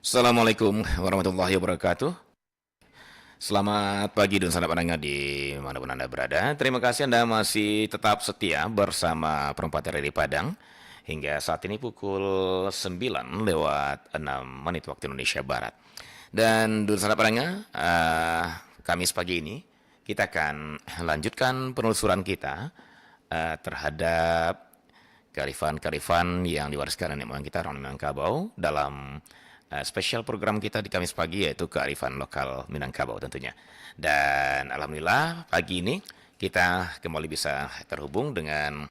Assalamualaikum warahmatullahi wabarakatuh. Selamat pagi dan selamat pendengar di manapun Anda berada. Terima kasih Anda masih tetap setia bersama Perempat RRI Padang hingga saat ini pukul 9 lewat 6 menit waktu Indonesia Barat. Dan dulu selamat pendengar, Kamis pagi ini kita akan lanjutkan penelusuran kita terhadap kearifan-kearifan yang diwariskan nenek moyang kita orang Minangkabau dalam spesial program kita di Kamis pagi, yaitu kearifan lokal Minangkabau tentunya. Dan alhamdulillah pagi ini kita kembali bisa terhubung dengan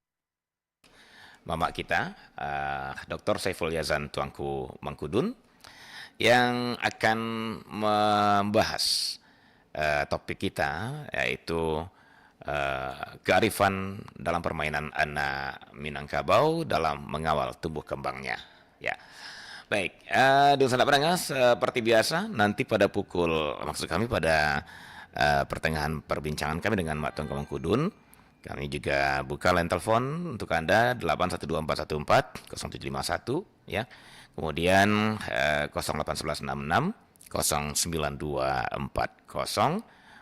mama kita, Dr. Saiful Yazan Tuanku Mangkudun, yang akan membahas topik kita, yaitu kearifan dalam permainan anak Minangkabau dalam mengawal tumbuh kembangnya. Ya, baik. Dulu sanak pendengar, seperti biasa nanti pada maksud kami pada pertengahan perbincangan kami dengan Mak Tuan Mangkudun, kami juga buka line telepon untuk Anda 812414071 ya. Kemudian 08166 09240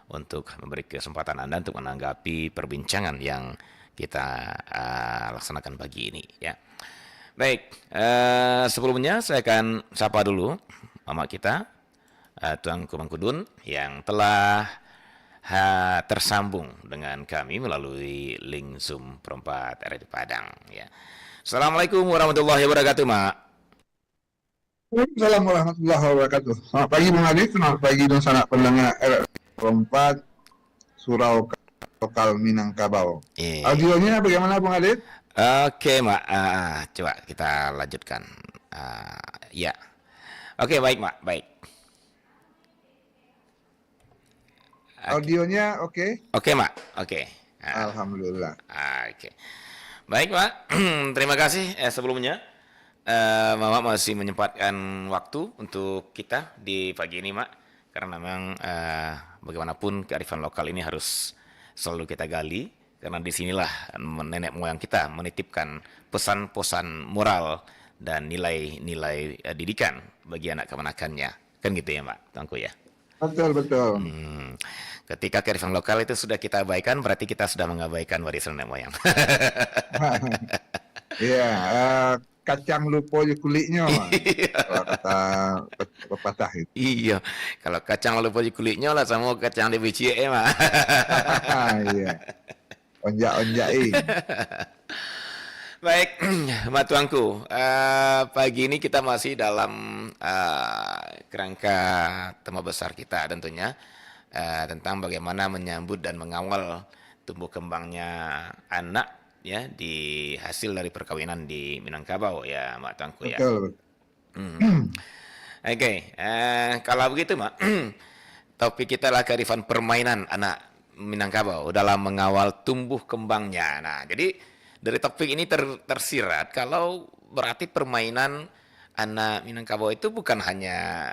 untuk memberi kesempatan Anda untuk menanggapi perbincangan yang kita laksanakan pagi ini ya. Baik, sebelumnya saya akan sapa dulu mama kita, Tuan Kumangkudun, yang telah tersambung dengan kami melalui link Zoom Perempat RRI Padang ya. Assalamualaikum warahmatullahi wabarakatuh, Mak. Assalamualaikum warahmatullahi wabarakatuh. Selamat pagi Bung Adit, selamat pagi dan sanak pendengar RRI Surau Lokal Minangkabau. Audionya bagaimana Bung Adit? Oke, Mak. Coba kita lanjutkan. Ya. Oke, baik, Mak. Baik. Audionya oke? Oke, Mak. Oke. Alhamdulillah. Oke. Baik, Mak. Terima kasih sebelumnya. Mama masih menyempatkan waktu untuk kita di pagi ini, Mak. Karena memang bagaimanapun kearifan lokal ini harus selalu kita gali. Karena disinilah nenek moyang kita menitipkan pesan-pesan moral dan nilai-nilai didikan bagi anak kemanakannya. Kan gitu ya, Mak, Tuanku ya? Betul, betul. Ketika kearifan lokal itu sudah kita abaikan, berarti kita sudah mengabaikan warisan nenek moyang. Iya, kacang lupa di kulitnya, kalau kata pepatah itu. Iya, kalau kacang lupa di kulitnya lah sama kacang di biji Mak. Iya, onjak-onjakin. Baik, Mak Tuanku, pagi ini kita masih dalam kerangka tema besar kita tentunya, tentang bagaimana menyambut dan mengawal tumbuh kembangnya anak ya di hasil dari perkawinan di Minangkabau ya, Mak Tuanku ya. Betul. Oke, kalau begitu, Mak, topik kita adalah kearifan permainan anak Minangkabau dalam mengawal tumbuh kembangnya. Nah, jadi dari topik ini tersirat kalau berarti permainan anak Minangkabau itu bukan hanya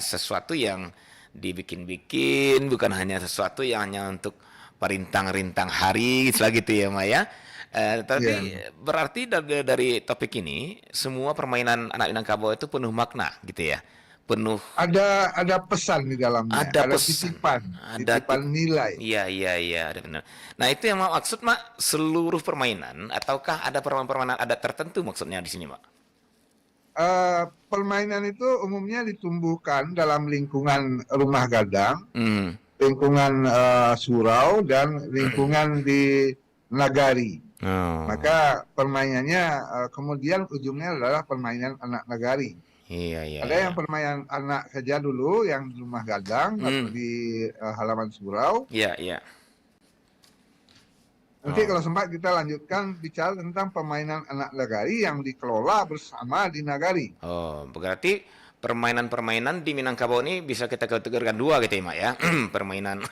sesuatu yang dibikin-bikin, bukan hanya sesuatu yang hanya untuk perintang-rintang hari gitu ya, Maya. Tapi berarti dari topik ini semua permainan anak Minangkabau itu penuh makna gitu ya, penuh Ada pesan di dalamnya, ada ada pesan, titipan nilai. iya ada benar. Nah itu yang maksud, Mak, seluruh permainan ataukah ada permainan ada tertentu maksudnya di sini, Mak? Permainan itu umumnya ditumbuhkan dalam lingkungan rumah gadang, Hmm. lingkungan surau, dan lingkungan di nagari. Oh. Maka permainannya kemudian ujungnya adalah permainan anak nagari. Iya. Ada yang permainan anak saja dulu yang di rumah gadang atau di halaman surau. Iya. Nanti kalau sempat kita lanjutkan bicara tentang permainan anak nagari yang dikelola bersama di nagari. Oh, berarti permainan-permainan di Minangkabau ini bisa kita kategorikan dua gitu ya, Mak ya. Permainan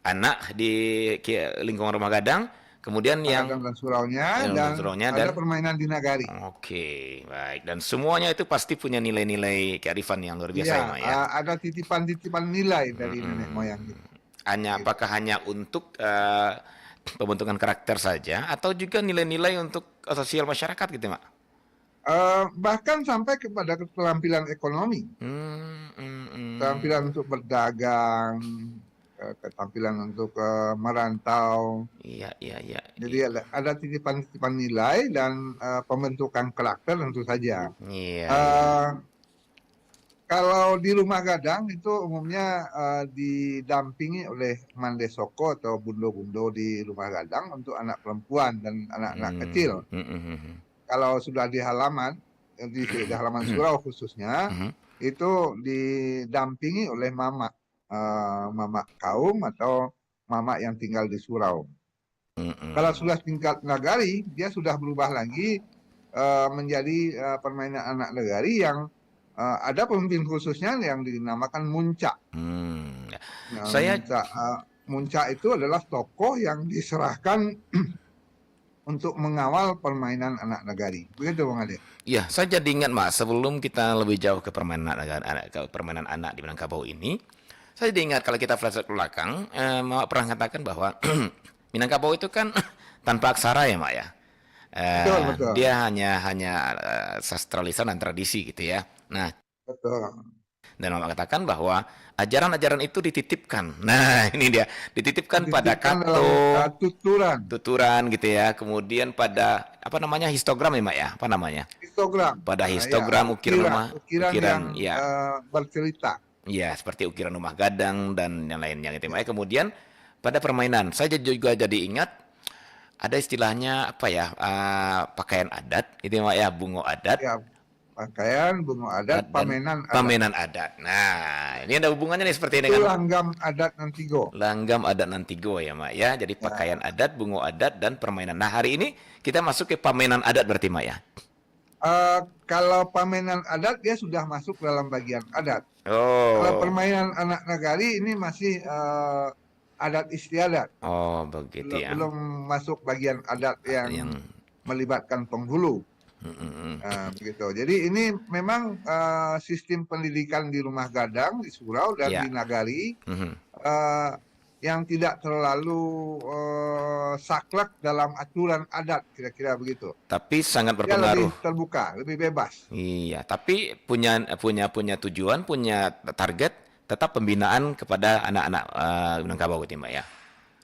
anak di lingkungan rumah gadang, kemudian yang dan suraunya, dan ada permainan di nagari. Oke, baik. Dan semuanya itu pasti punya nilai-nilai kearifan yang luar biasa ya, Mak ya. Ada titipan-titipan nilai dari nenek moyang kita. Apakah hanya untuk pembentukan karakter saja atau juga nilai-nilai untuk sosial masyarakat gitu, Mak? Bahkan sampai kepada keterampilan ekonomi, keterampilan untuk berdagang, keterampilan untuk merantau. Iya, iya, iya. Jadi ada titipan-titipan nilai dan pembentukan karakter tentu saja. Iya, iya. Kalau di rumah gadang itu umumnya didampingi oleh mandesoko atau bundo-bundo di rumah gadang untuk anak perempuan dan anak-anak kecil. Kalau sudah di halaman, di halaman surau khususnya, itu didampingi oleh mama, mama kaum atau mama yang tinggal di surau. Kalau sudah tingkat nagari, dia sudah berubah lagi menjadi permainan anak nagari yang ada pemimpin khususnya yang dinamakan muncak. Nah, Saya muncak itu adalah tokoh yang diserahkan untuk mengawal permainan anak nagari. Begitu Bang Ade. Ya, saya jadi ingat Mas, sebelum kita lebih jauh ke permainan anak di Minangkabau ini, saya jadi ingat kalau kita flashback ke belakang, Mak pernah katakan bahwa Minangkabau itu kan tanpa aksara ya, Mak ya. Betul, betul. Dia hanya sastra lisan dan tradisi gitu ya. Nah, Betul. dan Mama katakan bahwa ajaran-ajaran itu dititipkan. Nah, ini dia, dititipkan pada dalam kato, tuturan. tuturan gitu ya. Kemudian pada apa namanya histogram ya, Mak ya? Apa namanya? Histogram. Pada Ya, histogram ukiran rumah, ukiran yang ya. bercerita. Ya, seperti ukiran rumah gadang dan yang lainnya gitu, Mak ya. Kemudian pada permainan, saya juga jadi ingat ada istilahnya apa ya? Pakaian adat, itu Mak ya, bungo adat. Ya, pakaian, bungo adat, pamenan adat. Pamenan adat. Nah, ini ada hubungannya nih seperti Itu dengan langgam adat Nantigo. langgam adat Nantigo ya, Mak ya. Jadi pakaian adat, bungo adat dan permainan. Nah, hari ini kita masuk ke pamenan adat berarti, Mak ya. Kalau pamenan adat dia sudah masuk dalam bagian adat. Oh. Kalau permainan anak nagari ini masih adat istiadat. Oh, begitu ya. Belum masuk bagian adat yang melibatkan penghulu. Begitu. Jadi ini memang sistem pendidikan di rumah gadang, di surau dan di nagari yang tidak terlalu saklek dalam aturan adat, kira-kira begitu. Tapi sangat berpengaruh. Dia lebih terbuka, lebih bebas. Iya, tapi punya tujuan, punya target tetap pembinaan kepada anak-anak Minangkabau gitu, Mbak ya.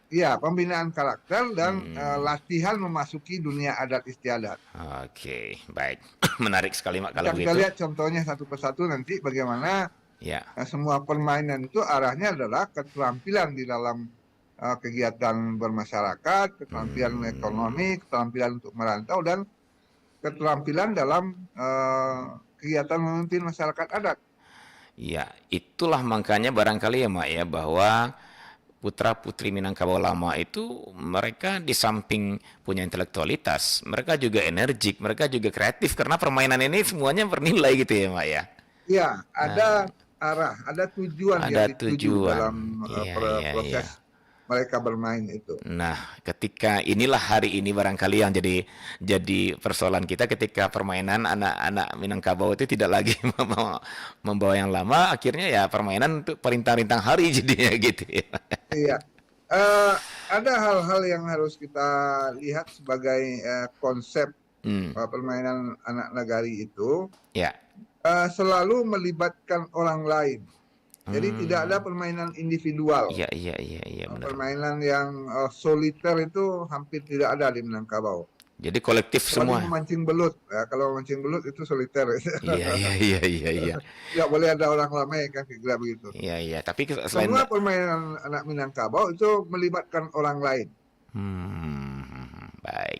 Iya, pembinaan karakter dan latihan memasuki dunia adat istiadat. Oke, baik. Menarik sekali, Mak, kalau begitu. Kita lihat contohnya satu persatu nanti bagaimana semua permainan itu arahnya adalah keterampilan di dalam kegiatan bermasyarakat, keterampilan ekonomi, keterampilan untuk merantau, dan keterampilan dalam kegiatan memimpin masyarakat adat. Iya, itulah makanya barangkali ya, Mak ya, bahwa putra-putri Minangkabau lama itu mereka di samping punya intelektualitas, mereka juga energik, mereka juga kreatif karena permainan ini semuanya bernilai gitu ya, Mak ya. Iya, ada arah, ada tujuan yang dituju dalam proses mereka bermain itu. Nah, ketika inilah hari ini barangkali yang jadi persoalan kita ketika permainan anak-anak Minangkabau itu tidak lagi membawa yang lama, akhirnya ya permainan untuk perintang-rintang hari jadinya gitu ya. Iya, ada hal-hal yang harus kita lihat sebagai konsep permainan anak nagari itu. Ya. Selalu melibatkan orang lain. Jadi tidak ada permainan individual. Iya, benar. Permainan yang soliter itu hampir tidak ada di Minangkabau. Jadi kolektif semua. Memancing belut. Ya, kalau memancing belut itu soliter. Iya. Tidak boleh ada orang ramai kan kira begitu. Iya. Tapi semua permainan anak Minangkabau itu melibatkan orang lain.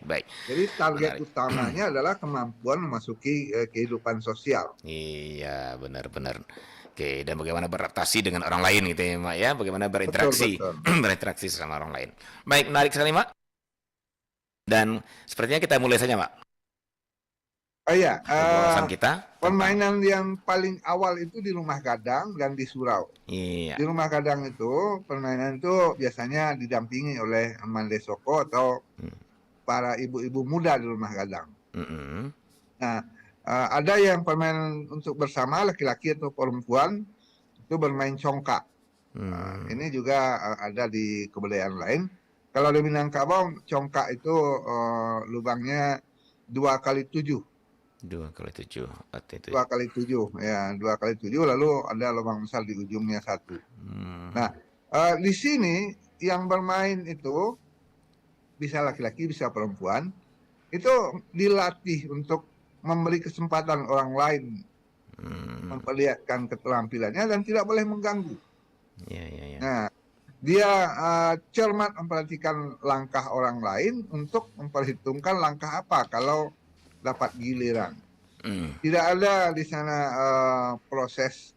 Baik. Jadi target utamanya adalah kemampuan memasuki kehidupan sosial. Iya, benar. Oke, dan bagaimana beradaptasi dengan orang lain gitu ya, Mak ya, bagaimana berinteraksi, berinteraksi sama orang lain. Baik, menarik sekali, Mak. Dan sepertinya kita mulai saja, Mak. Iya, kita. Permainan yang paling awal itu di rumah gadang dan di surau. Iya. Di rumah gadang itu, permainan itu biasanya didampingi oleh mandesoko atau para ibu-ibu muda di rumah gadang. Nah, ada yang permainan untuk bersama laki-laki atau perempuan itu bermain congkak. Ini juga ada di kebudayaan lain. Kalau di Minangkabau congkak itu lubangnya 2x7. 2 kali 7 arti itu. 2 kali 7 ya, 2 kali 7 lalu ada lubang besar di ujungnya 1. Nah, di sini yang bermain itu bisa laki-laki, bisa perempuan, itu dilatih untuk memberi kesempatan orang lain memperlihatkan keterampilannya dan tidak boleh mengganggu. Nah, dia cermat memperhatikan langkah orang lain untuk memperhitungkan langkah apa kalau dapat giliran. Tidak ada di sana proses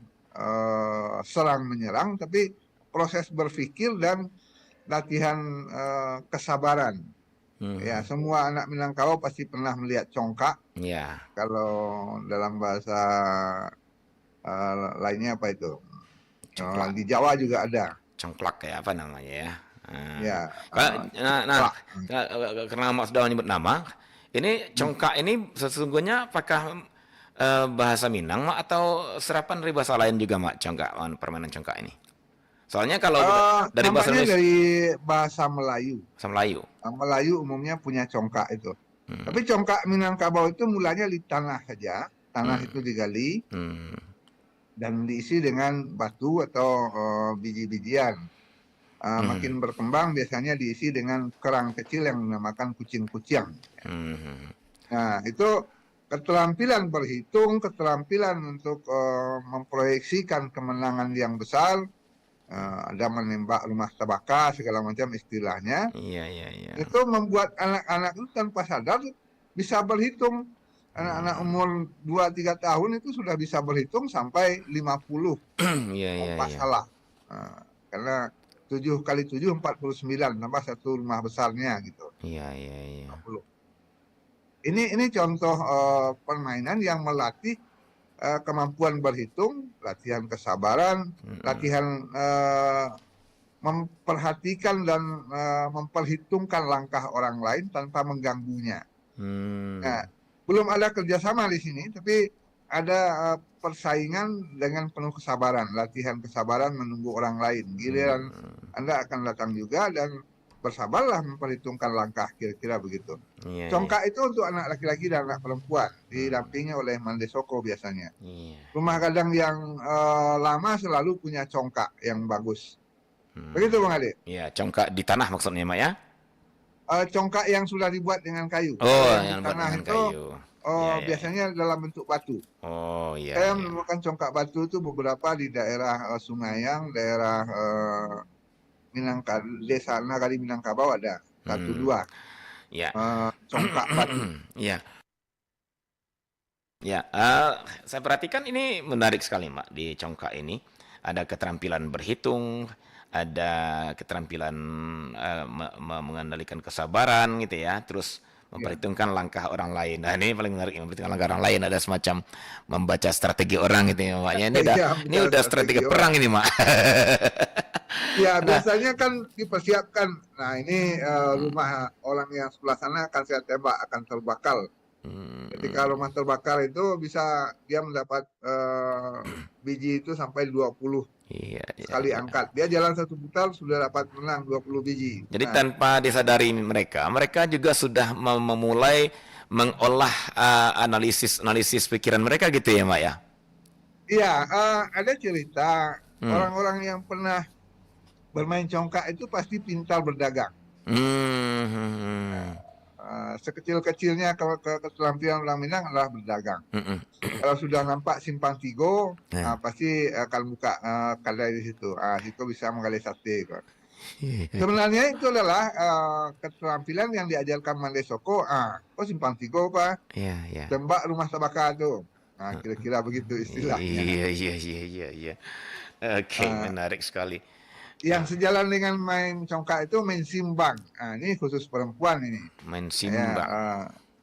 serang menyerang, tapi proses berpikir dan latihan kesabaran. Ya, semua anak Minangkabau pasti pernah melihat congkak. Ya. Kalau dalam bahasa lainnya apa itu? Di Jawa juga ada. Congklak ya, apa namanya ya? Ya. Karena Mak sudah menyebut nama, ini congkak ini sesungguhnya apakah bahasa Minang, Mak, atau serapan dari bahasa lain juga, Mak, congkak, permainan congkak ini? Soalnya kalau dari bahasa Indonesia, dari bahasa Melayu. Bahasa Melayu. Melayu umumnya punya congkak itu. Tapi congkak Minangkabau itu mulanya di tanah saja. Tanah itu digali dan diisi dengan batu atau biji-bijian. Makin berkembang biasanya diisi dengan kerang kecil yang dinamakan kucing-kuciang. Nah, itu keterampilan berhitung, keterampilan untuk memproyeksikan kemenangan yang besar. Ada menembak rumah tabaka, segala macam istilahnya. Iya. Itu membuat anak-anak itu tanpa sadar bisa berhitung. Anak-anak umur 2-3 tahun itu sudah bisa berhitung sampai 50 tanpa salah. Karena 7 kali 7 49, tambah 1 rumah besarnya gitu. Iya. 50. Ini contoh permainan yang melatih kemampuan berhitung, latihan kesabaran, latihan memperhatikan dan memperhitungkan langkah orang lain tanpa mengganggunya. Nah, belum ada kerjasama di sini, tapi ada persaingan dengan penuh kesabaran, latihan kesabaran menunggu orang lain. Giliran Anda akan datang juga dan bersabarlah memperhitungkan langkah, kira-kira begitu. Congkak itu untuk anak laki-laki dan anak perempuan, didampingi oleh Mandesoko biasanya. Rumah gadang yang lama selalu punya congkak yang bagus. Begitu, Bang Ade? Iya, congkak di tanah maksudnya, Mak, ya? Congkak yang sudah dibuat dengan kayu. Yang dibuat dengan itu, kayu. Biasanya dalam bentuk batu. Saya menemukan congkak batu itu beberapa di daerah Sungayang, daerah Desa Nagari Minangkabau ada 1-2 congkak batu. Saya perhatikan ini menarik sekali, Mak, di congkak ini. Ada keterampilan berhitung, ada keterampilan mengendalikan kesabaran gitu ya, terus memperhitungkan langkah orang lain. Nah, ini paling menarik, memperhitungkan langkah orang lain, ada semacam membaca strategi orang gitu ya, Mak. Ini udah strategi perang ini, Mak. Ya, biasanya kan dipersiapkan. Nah, ini rumah orang yang sebelah sana akan saya tembak, akan terbakar. Ketika rumah terbakar itu bisa dia mendapat biji itu sampai 20 sekali angkat. Dia jalan 1 putar sudah dapat menang 20 biji. Jadi tanpa disadari mereka juga sudah memulai mengolah analisis pikiran mereka gitu ya, Mak, ya? Iya, ada cerita orang-orang yang pernah bermain congkak itu pasti pintar berdagang. Sekecil-kecilnya keterampilan orang Minang adalah berdagang. Kalau sudah nampak simpang tigo, pasti akan buka kedai di situ. Situ bisa menggali sate. Sebenarnya itu adalah keterampilan yang diajarkan Mandesoko. Simpang tigo, Pak. Tembak rumah tabaka tuh. Kira-kira begitu istilahnya. Iya. Oke, menarik sekali. Yang sejalan dengan main congkak itu main simbang. Ini khusus perempuan ini. Main simbang.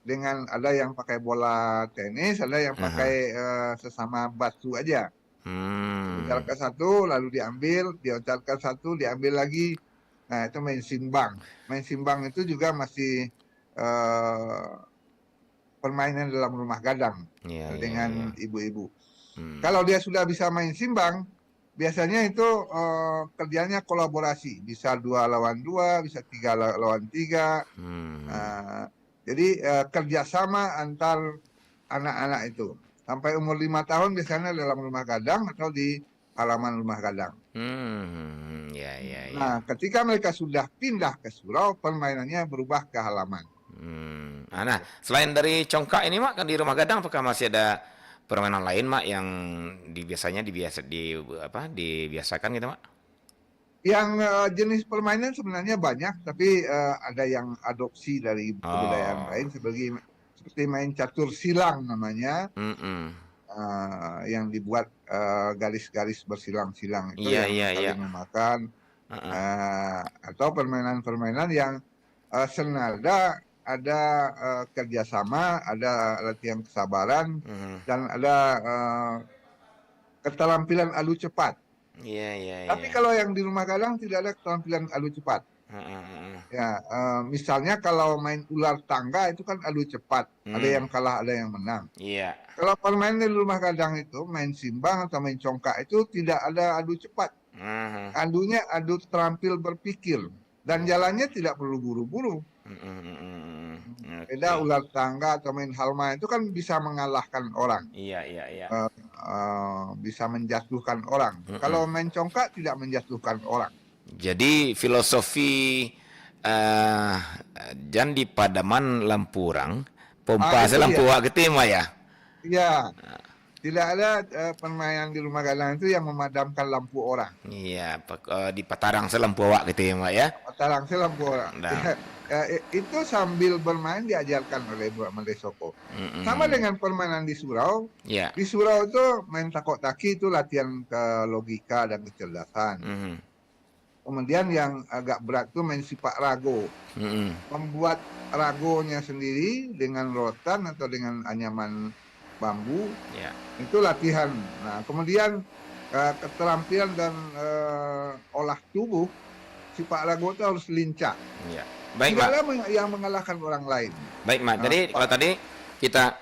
Dengan ada yang pakai bola tenis, ada yang pakai sesama batu aja. Diocalkan satu, lalu diambil, diocalkan satu, diambil lagi. Nah, itu main simbang. Main simbang itu juga masih permainan dalam rumah gadang dengan ibu-ibu. Kalau dia sudah bisa main simbang, biasanya itu kerjanya kolaborasi, bisa 2 lawan 2, bisa 3 lawan 3. Jadi kerjasama antar anak-anak itu. Sampai umur 5 tahun biasanya dalam rumah gadang atau di halaman rumah gadang. Ya, ya, ya. Nah, ketika mereka sudah pindah ke surau, permainannya berubah ke halaman. Nah, selain dari congkak ini, Mak, kan di rumah gadang apakah masih ada permainan lain, Mak, yang dibiasakan gitu, Mak? Yang jenis permainan sebenarnya banyak, tapi ada yang adopsi dari kebudayaan Oh. lain, seperti main catur silang namanya, yang dibuat garis-garis bersilang-silang itu Iya, yang iya, iya. saling memakan, atau permainan-permainan yang senada, ada kerjasama, ada latihan kesabaran, dan ada keterampilan adu cepat. Iya, iya, Tapi iya. kalau yang di rumah gadang tidak ada keterampilan adu cepat. Ya, misalnya kalau main ular tangga itu kan adu cepat, ada yang kalah, ada yang menang. Iya. Kalau permainan di rumah gadang itu main simbang atau main congkak itu tidak ada adu cepat. Adunya adu terampil berpikir dan jalannya tidak perlu buru-buru. Beda ular tangga atau main halma itu kan bisa mengalahkan orang. Iya, iya, iya. Bisa menjatuhkan orang. Kalau main congkak tidak menjatuhkan orang. Jadi filosofi jan di padaman lampurang, pompa selampuak gitu ya? Iya. Tidak ada permainan di rumah gadang itu yang memadamkan lampu orang. Iya, di patarang selampuak gitu ya, Mak ya? Patarang selampu orang. Itu sambil bermain diajarkan oleh Mbak Mandesoko. Sama dengan permainan di surau. Yeah. Di surau itu main takok-taki itu latihan ke logika dan kecerdasan. Kemudian yang agak berat itu main sipak rago. Membuat ragonya sendiri dengan rotan atau dengan anyaman bambu. Yeah. Itu latihan. Nah, kemudian keterampilan dan olah tubuh, sipak rago itu harus lincah. Yeah. Baik, tidak ada yang mengalahkan orang lain. Baik, Mak. Jadi kalau tadi kita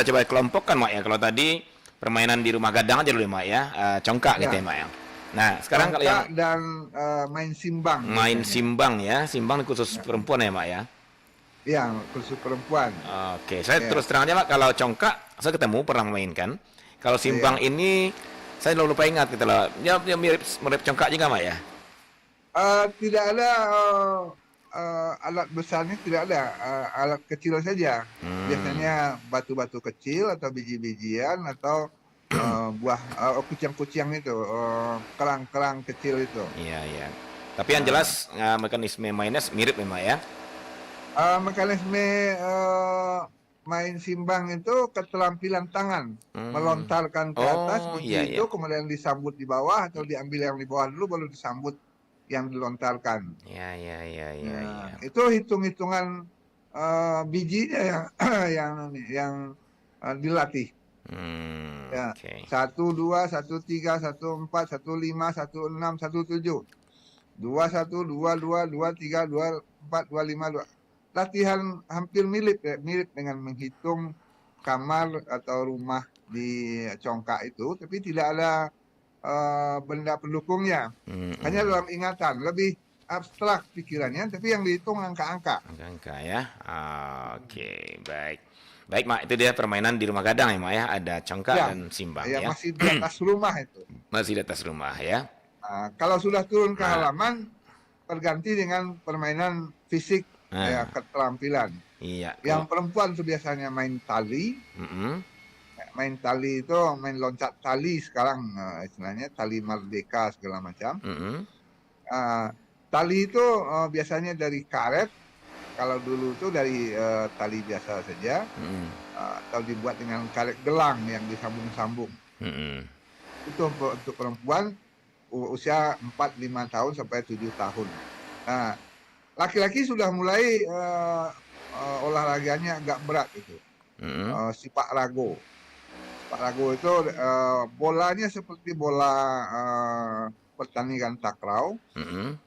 coba kelompokkan, Mak ya. Kalau tadi permainan di rumah gadang aja dulu, Mak ya. Congkak gitu ya, Mak ya. Nah, sekarang kalau yang dan main simbang. Main simbang ya. Simbang khusus perempuan ya, Mak ya. Iya, khusus perempuan. Oke, saya terus terang aja, Mak. Kalau congkak saya ketemu pernah memainkan. Kalau simbang ini saya lupa ingat gitu loh. Ya mirip congkak juga, Mak ya. Tidak ada alat besarnya, tidak ada alat kecil saja. Biasanya batu-batu kecil atau biji-bijian atau buah kucing-kucing itu, kerang-kerang kecil itu. Iya, iya. Tapi yang jelas mekanisme mainnya mirip memang ya. Mekanisme main simbang itu keterampilan tangan, melontarkan ke atas begitu, kemudian disambut di bawah atau diambil yang di bawah dulu baru disambut yang dilontarkan. Ya. Itu hitung-hitungan bijinya yang dilatih. Ya, 1, 2, 1, 3, 1, 4, 1, 5, 1, 6, 1, 7. 2, 1, 2, 2, 2, 3, 2, 4, 2, 5, 2. Latihan hampir mirip dengan menghitung kamar atau rumah di congkak itu, tapi tidak ada benda pendukungnya. Hanya dalam ingatan, lebih abstrak pikirannya, tapi yang dihitung angka-angka. Angka-angka ya. Oke, baik. Baik, Mak, itu dia permainan di rumah gadang ya, Mak ya. Ada congkak dan simbang ya. Masih di atas rumah itu. Masih di atas rumah ya. Kalau sudah turun ke halaman, terganti dengan permainan fisik, ya, keterampilan. Iya. Yang perempuan itu biasanya main tali. Main tali itu main loncat tali sekarang, istilahnya tali merdeka segala macam. Tali itu biasanya dari karet, kalau dulu itu dari tali biasa saja, atau dibuat dengan karet gelang yang disambung-sambung. Itu untuk perempuan usia 4-5 tahun sampai 7 tahun. Nah, laki-laki sudah mulai olahraganya agak berat itu. Sipak rago. Sipak rago itu bolanya seperti bola pertandingan takraw,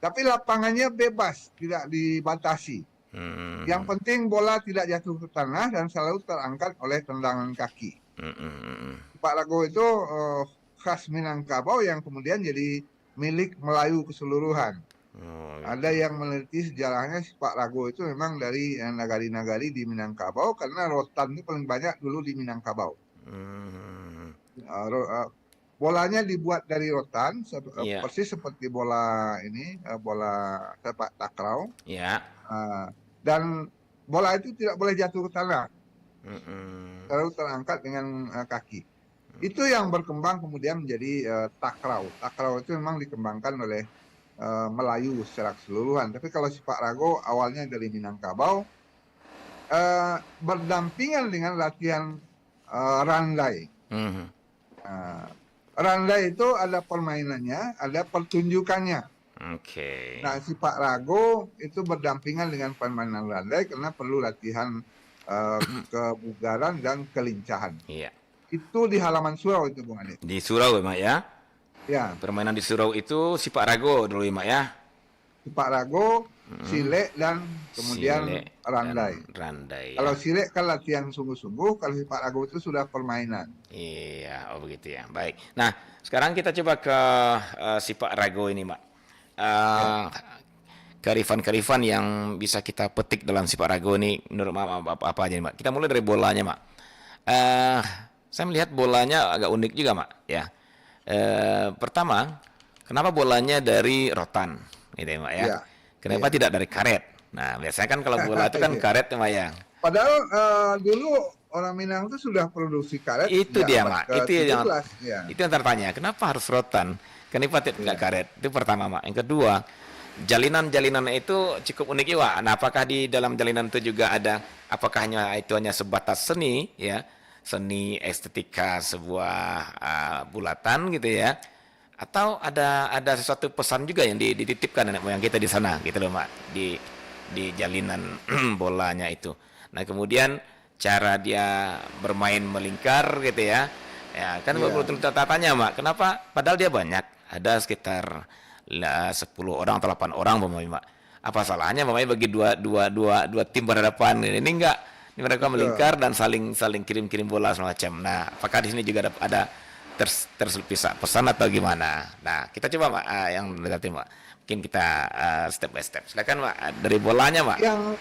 tapi lapangannya bebas, tidak dibatasi. Yang penting bola tidak jatuh ke tanah dan selalu terangkat oleh tendangan kaki. Sipak rago itu khas Minangkabau yang kemudian jadi milik Melayu keseluruhan. Oh, Ada gitu. yang meneliti sejarahnya sepak rago itu memang dari nagari-nagari di Minangkabau karena rotan itu paling banyak dulu di Minangkabau. Hmm, Bolanya dibuat dari rotan, iya, persis seperti bola ini, bola sepak takraw. ya. Uh, dan bola itu tidak boleh jatuh ke tanah, Mm-mm. selalu terangkat dengan kaki. Itu yang berkembang kemudian menjadi takraw. Takraw itu memang dikembangkan oleh Melayu secara keseluruhan. Tapi kalau sepak rago awalnya dari Minangkabau, berdampingan dengan latihan randai. Mhm. Nah, randai itu ada permainannya, ada pertunjukannya. Oke. Nah, sepak rago itu berdampingan dengan permainan randai karena perlu latihan kebugaran dan kelincahan. Iya. Itu di halaman surau itu, Bung Ade. Di surau ya, Mak ya. Ya, Permainan di surau itu sipak rago dulu ya, Mak ya. sepak rago, Mm. silek, dan kemudian Sile randai. dan randai Kalau ya. silek kan latihan sungguh-sungguh, kalau sepak rago itu sudah permainan. Iya, oh begitu ya. Baik. Nah, sekarang kita coba ke sipak rago ini, Mak. Ya, Eh, kearifan-kearifan yang bisa kita petik dalam sipak rago ini menurut Mak apa aja nih, Mak? Kita mulai dari bolanya, Mak. Eh, saya melihat bolanya agak unik juga, Mak. Ya. Pertama, kenapa bolanya dari rotan, gitu ya, Mak ya? ya, Kenapa iya. tidak dari karet? Nah, biasanya kan kalau bola itu kan Iya. karet ya, Mak ya. Padahal dulu orang Minang itu sudah produksi karet Itu sejak dia, abad Mak. ke-17. Ya, Itu yang tertanya. Kenapa harus rotan? Kenapa tidak iya. karet? Itu pertama, Mak. Yang kedua, jalinan-jalinan itu cukup unik juga. Nah, apakah di dalam jalinan itu juga ada, apakah hanya sebatas seni, ya, seni estetika sebuah bulatan gitu ya, atau ada sesuatu pesan juga yang dititipkan nenek moyang kita di sana, gitu loh, Mak, di jalinan bolanya itu. Nah, kemudian cara dia bermain melingkar gitu ya. Ya, kan Iya. betul tatanya, Mak. Kenapa? Padahal dia banyak. Ada sekitar 10 orang atau 8 orang pemain, Mak. Apa salahnya pemain bagi dua tim berhadapan ini enggak. Ini mereka Betul. melingkar dan saling saling kirim-kirim bola semacam. Nah, apakah di sini juga ada terselipis pesan atau gimana? Nah, kita coba, Mak, yang berarti, Mak. Mungkin kita step by step. Silakan, Mak, dari bolanya, Mak.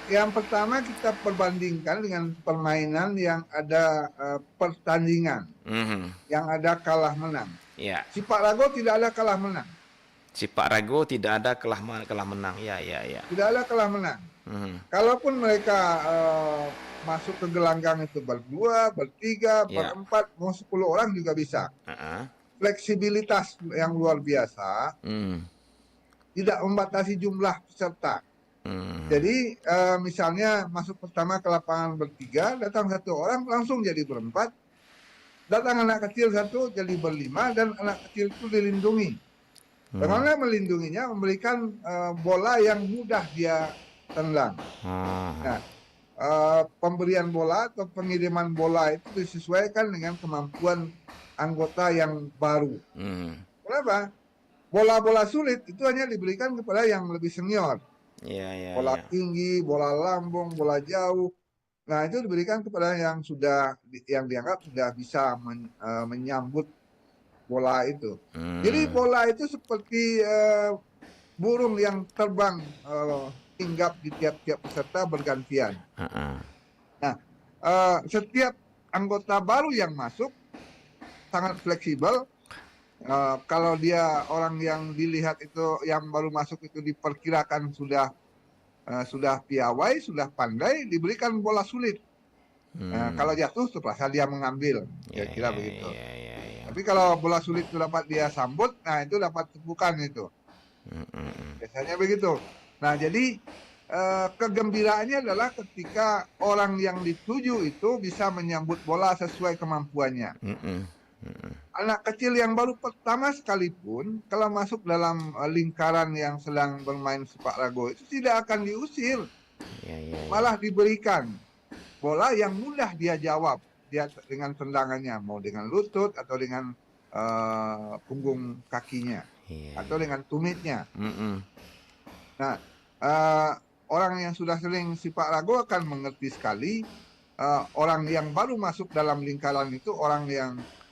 Yang pertama kita perbandingkan dengan permainan yang ada pertandingan, Mhm. yang ada kalah menang. Ya. Sepak rago tidak ada kalah menang. Sipak rago tidak ada kalah menang. Ya, ya, ya. Tidak ada kalah menang. Mhm. Kalaupun mereka masuk ke gelanggang itu berdua, bertiga, Ya. berempat, mau 10 orang juga bisa. Heeh. Fleksibilitas yang luar biasa, Hmm. tidak membatasi jumlah peserta. Hmm. Jadi misalnya masuk pertama ke lapangan bertiga, datang satu orang langsung jadi berempat, datang anak kecil satu jadi berlima, dan anak kecil itu dilindungi. Hmm. Bagaimana melindunginya? Memberikan bola yang mudah dia tendang. Hmm. Nah, pemberian bola atau pengiriman bola itu disesuaikan dengan kemampuan anggota yang baru. Hmm. Kenapa? Bola-bola sulit itu hanya diberikan kepada yang lebih senior. Ya, ya, Bola ya. tinggi, bola lambung, bola jauh. Nah, itu diberikan kepada yang dianggap sudah bisa menyambut bola itu. Jadi Hmm. bola itu seperti burung yang terbang hinggap di tiap-tiap peserta bergantian. Heeh. Nah, setiap anggota baru yang masuk sangat fleksibel. Kalau dia orang yang dilihat itu yang baru masuk itu diperkirakan sudah piawai, sudah pandai, diberikan bola sulit. Kalau Hmm. jatuh terpaksa dia mengambil, Ya, kira-kira ya, begitu. ya, ya, ya. Tapi kalau bola sulit itu dapat dia sambut, nah itu dapat tepukan itu. Hmm, hmm, hmm. Biasanya begitu. Nah, jadi kegembiraannya adalah ketika orang yang dituju itu bisa menyambut bola sesuai kemampuannya. Hmm, hmm, hmm. Anak kecil yang baru pertama sekalipun, kalau masuk dalam lingkaran yang sedang bermain sepak rago itu tidak akan diusir, Ya, ya, ya. malah diberikan bola yang mudah dia jawab dia dengan tendangannya, mau dengan lutut atau dengan punggung kakinya Iya, atau iya. dengan tumitnya. Hmm, hmm. Nah, orang yang sudah sering sepak rago akan mengerti sekali orang yang baru masuk dalam lingkaran itu orang yang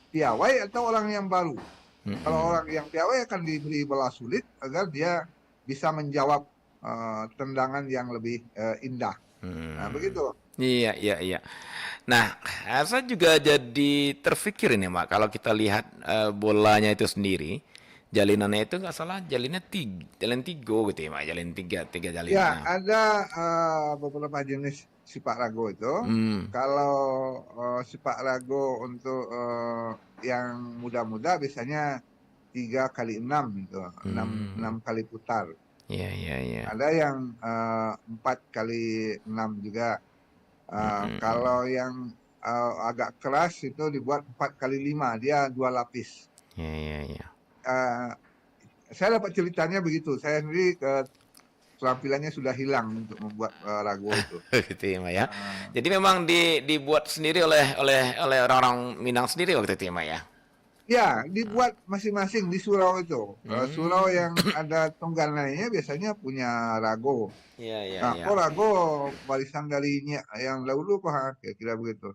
piawai atau orang yang baru. Hmm, Kalau hmm. orang yang piawai akan diberi bola sulit agar dia bisa menjawab tendangan yang lebih indah. Nah, begitu. Iya, iya, iya. Nah, saya juga jadi terpikir ini, Mak, kalau kita lihat bolanya itu sendiri, jalinannya itu nggak salah jalinnya jalan tiga gitu ya, Mak, jalin tiga Ya, jalinannya. ada beberapa jenis sipak rago itu. Hmm, Kalau sipak rago untuk yang muda-muda biasanya 3 kali 6 gitu, enam hmm, kali putar. iya, iya, iya. Ada yang 4 kali 6 juga. Hmm, Kalau yang agak keras itu dibuat 4 kali 5, dia 2 lapis. iya, iya, iya. Eh, saya dapat ceritanya begitu. Saya sendiri keterampilannya sudah hilang untuk membuat rago itu. Gitu ya, Mak ya. Eh, Jadi memang dibuat sendiri oleh orang-orang Minang sendiri waktu itu ya, Mak ya. Ya, dibuat masing-masing di surau itu. Surau Hmm, yang ada tunggangannya biasanya punya rago. iya, iya, Nah, iya. kok rago warisan dari yang dahulu Pak, kira-kira begitu.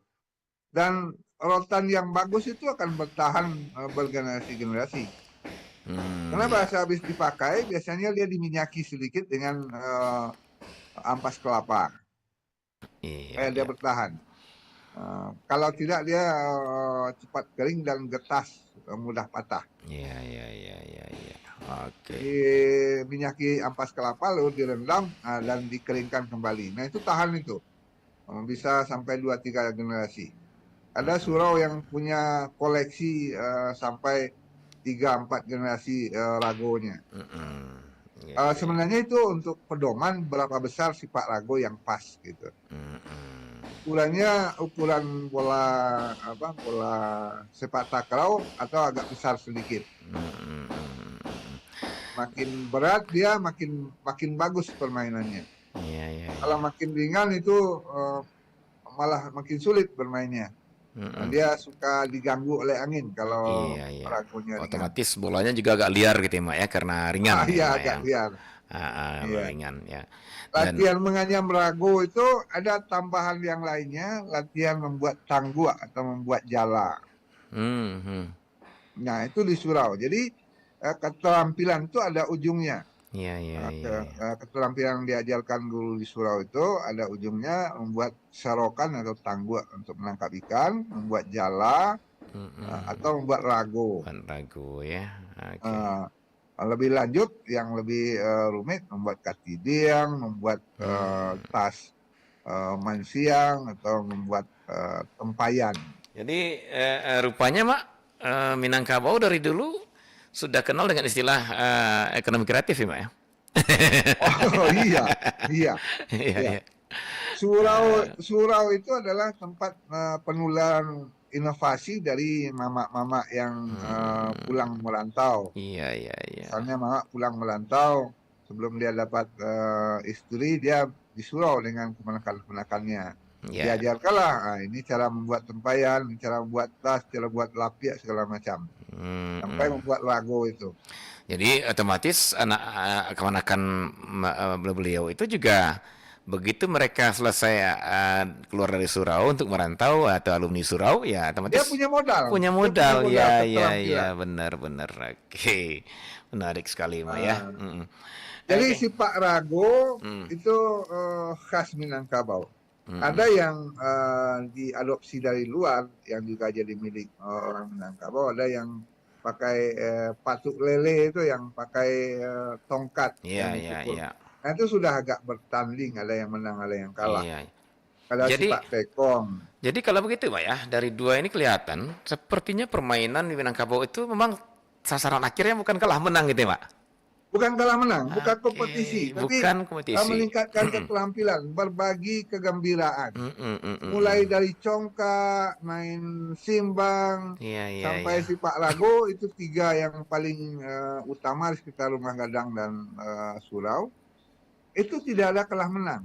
Dan rotan yang bagus itu akan bertahan bergenerasi-generasi. Kenapa Iya, sehabis dipakai biasanya dia diminyaki sedikit dengan ampas kelapa iya, supaya dia iya. bertahan. Kalau tidak dia cepat kering dan getas, mudah patah. Iya, iya, iya, iya, iya. Oke. Diminyaki ampas kelapa lalu direndam dan dikeringkan kembali. Nah itu tahan itu. Bisa sampai 2-3 generasi. Ada surau yang punya koleksi sampai 3-4 generasi ragonya. Mm-mm. Iya, iya, iya. Sebenarnya itu untuk pedoman berapa besar sipak rago yang pas gitu. Mm-mm. Ukurannya ukuran bola sepak takraw atau agak besar sedikit. Mm-mm. Makin berat dia makin makin bagus permainannya. Iya, iya, Kalau iya. makin ringan itu malah makin sulit bermainnya. Mm-mm. Dia suka diganggu oleh angin kalau Iya, iya. ragonya ringan. Otomatis bolanya juga agak liar gitu ya, Mak ya, karena ringan ya, Iya Mak agak ya. liar. Iya. Ringan ya. Dan Latihan menganyam rago itu ada tambahan yang lainnya, latihan membuat tanggua atau membuat jala. hmm. Nah, itu di surau. Jadi keterampilan itu ada ujungnya. Iya, iya, iya, iya. Keterampilan yang diajarkan guru di surau itu ada ujungnya membuat serokan atau tanggua untuk menangkap ikan, membuat jala, Mm-mm. atau membuat rago. Bukan ragu ya. Oke. Eh, Lebih lanjut, yang lebih rumit, membuat katidiang, membuat Hmm. tas mansiang, atau membuat tempayan. Jadi rupanya, Mak, Minangkabau dari dulu sudah kenal dengan istilah ekonomi kreatif ya, Mak ya. Oh iya, iya, Iya, iya. iya. Surau itu adalah tempat penularan inovasi dari mama-mama yang Hmm. pulang merantau. Iya, iya, iya. Misalnya mama pulang merantau, sebelum dia dapat istri, dia di surau dengan kemenakan-kemenakannya. Ya. Diajarkanlah, ini cara membuat tempayan, cara membuat tas, cara buat lapiak segala macam. Sampai Hmm. membuat rago itu. Jadi otomatis anak keponakan beliau itu juga begitu mereka selesai keluar dari surau untuk merantau atau alumni surau ya Dia otomatis punya modal, punya dia punya modal modal ya, ya, ya, keterampilan. benar-benar. Oke, menarik sekali, Mak ya. Eh, Mm-mm. Jadi Oke. si Pak Rago Hmm. itu khas Minangkabau. Mm-mm. Ada yang diadopsi dari luar yang juga jadi milik orang Minangkabau. Ada yang pakai patuk lele itu yang pakai tongkat Iya, yang iya, dipukul. iya, Nah itu sudah agak bertanding, ada yang menang, ada yang kalah. iya. Ada si Jadi Pak Tekong. jadi kalau begitu, Pak ya, dari dua ini kelihatan sepertinya permainan di Minangkabau itu memang sasaran akhirnya bukan kalah menang gitu ya, Pak. Bukan kalah menang, bukan Oke, kompetisi, tapi bukan kompetisi. meningkatkan keterampilan, berbagi kegembiraan. Mm, mm, mm, mm, Mulai mm. dari congkak, main simbang, Iya, iya, iya. sampai si Pak Lago, itu 3 yang paling utama di sekitar Rumah Gadang dan surau. Itu tidak ada kalah menang.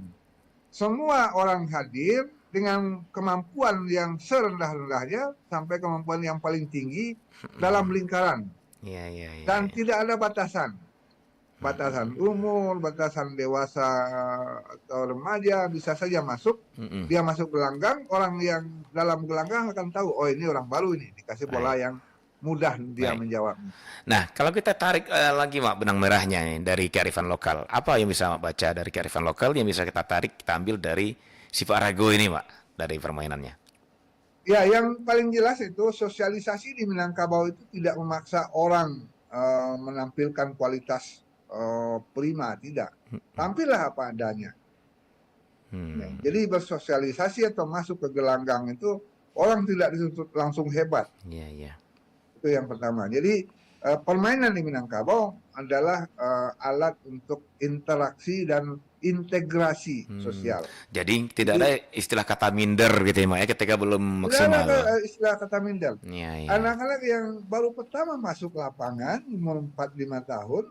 Semua orang hadir dengan kemampuan yang serendah-rendahnya sampai kemampuan yang paling tinggi dalam Mm. lingkaran. Iya, iya, iya, Dan iya. tidak ada batasan. Batasan umur, batasan dewasa atau remaja bisa saja masuk. Mm, mm. Dia masuk gelanggang, orang yang dalam gelanggang akan tahu, oh ini orang baru ini, dikasih bola Baik. yang mudah dia Baik. menjawabnya. Nah, kalau kita tarik lagi Mak benang merahnya nih, dari kearifan lokal, apa yang bisa Mak baca dari kearifan lokal yang bisa kita tarik, kita ambil dari sifat rago ini Mak, dari permainannya? Ya, yang paling jelas itu sosialisasi di Minangkabau itu tidak memaksa orang menampilkan kualitas prima, tidak. Tampillah apa adanya. Ya, Hmm, jadi bersosialisasi atau masuk ke gelanggang itu orang tidak dituntut langsung hebat. iya, iya. Itu yang pertama. Jadi permainan di Minangkabau adalah alat untuk interaksi dan integrasi sosial. Jadi tidak ada Jadi istilah kata minder gitu ya Mak ya, ketika belum tidak ada maksimal. istilah kata minder. Iya, iya. Anak-anak yang baru pertama masuk lapangan, umur 4-5 tahun,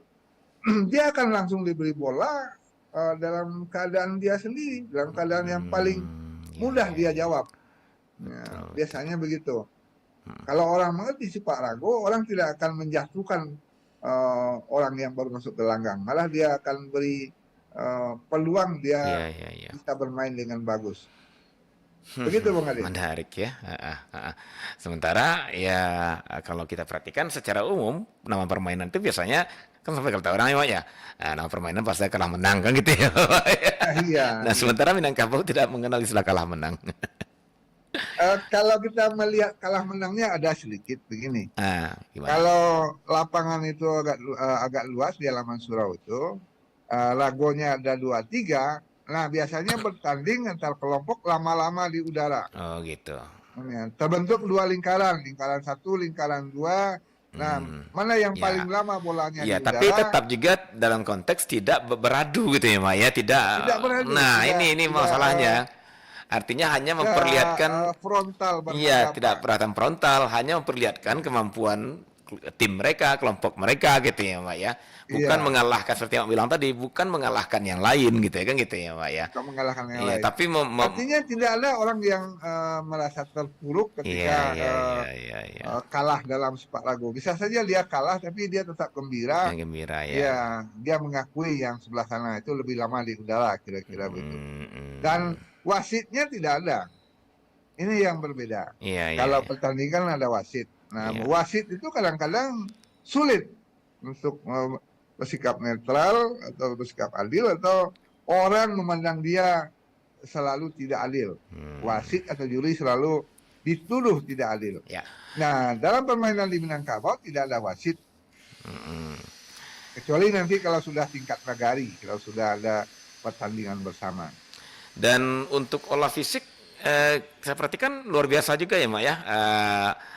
dia akan langsung diberi bola dalam keadaan dia sendiri, dalam keadaan yang paling Iya, mudah iya, dia iya. jawab. Ya, Betul, betul. biasanya begitu. Kalau orang mengerti sifat rago, orang tidak akan menjatuhkan orang yang baru masuk ke gelanggang. Malah dia akan beri peluang Iya, dia iya, iya. bisa bermain dengan bagus. Begitu Bang Ade. Menarik ya. Sementara ya kalau kita perhatikan secara umum nama permainan itu biasanya kan sampai kalau orang ya, nama permainan pasti kalah menang kan gitu ya. Iya, Nah iya. sementara Minangkabau tidak mengenal istilah kalah menang. Kalau kita melihat kalah menangnya ada sedikit begini. Gimana? Kalau lapangan itu agak luas di halaman surau itu, lagonya ada 2-3. Nah, biasanya bertanding antar kelompok lama-lama di udara. Oh gitu. Ya, terbentuk 2 lingkaran, lingkaran 1, lingkaran 2. Nah, mana yang Ya, paling lama bolanya di ya, tapi udara? tetap juga dalam konteks tidak beradu gitu ya, Maya. Tidak. Tidak beradu, Nah, tidak ini tidak masalahnya. Artinya hanya tidak memperlihatkan, frontal iya, tidak berhadapan. perhatian frontal, hanya memperlihatkan kemampuan tim mereka, kelompok mereka gitu ya, Mbak ya. Bukan Iya, mengalahkan seperti yang bilang tadi, bukan mengalahkan yang lain gitu ya kan gitu ya, Mbak ya. bukan mengalahkan yang Iya, lain. tapi Artinya tidak ada orang yang merasa terpuruk iya, ketika iya, iya, iya, iya. kalah dalam sepak ragu. Bisa saja dia kalah, tapi dia tetap gembira. Yang gembira ya. Dia mengakui yang sebelah sana itu lebih lama di udara, kira-kira begitu. Hmm, Dan wasitnya tidak ada. Ini yang berbeda. iya, iya, Kalau iya. pertandingan ada wasit. Nah, Iya. wasit itu kadang-kadang sulit untuk bersikap netral atau bersikap adil, atau orang memandang dia selalu tidak adil. Wasit atau juri selalu dituduh tidak adil. Ya. Nah, dalam permainan di Minangkabau tidak ada wasit. Kecuali nanti kalau sudah tingkat nagari, kalau sudah ada pertandingan bersama. Dan untuk olah fisik, saya perhatikan luar biasa juga ya, Mak ya.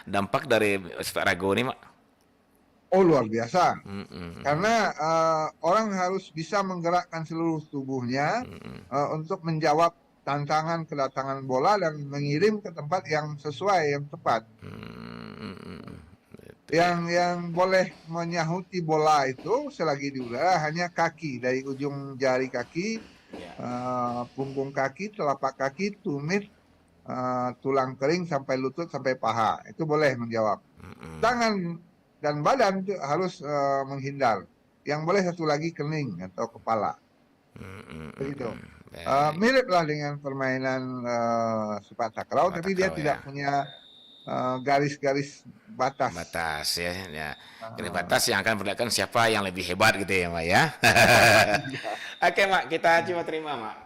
Dampak dari sifat rago ini, Mak. Oh, luar biasa. Karena orang harus bisa menggerakkan seluruh tubuhnya untuk menjawab tantangan kedatangan bola dan mengirim ke tempat yang sesuai, yang tepat. Yang boleh menyahuti bola itu selagi di udara hanya kaki, dari ujung jari kaki, punggung kaki, telapak kaki, tumit, tulang kering sampai lutut sampai paha. Itu boleh menjawab. Tangan dan badan itu harus menghindar. Yang boleh satu lagi kening atau kepala. Begitu. Miriplah dengan permainan sepak takraw, tapi dia tidak punya garis-garis batas. Batas ya, ya. Garis batas yang akan memperlihatkan siapa yang lebih hebat gitu ya, Mak ya. Oke, Mak, kita coba terima, Mak.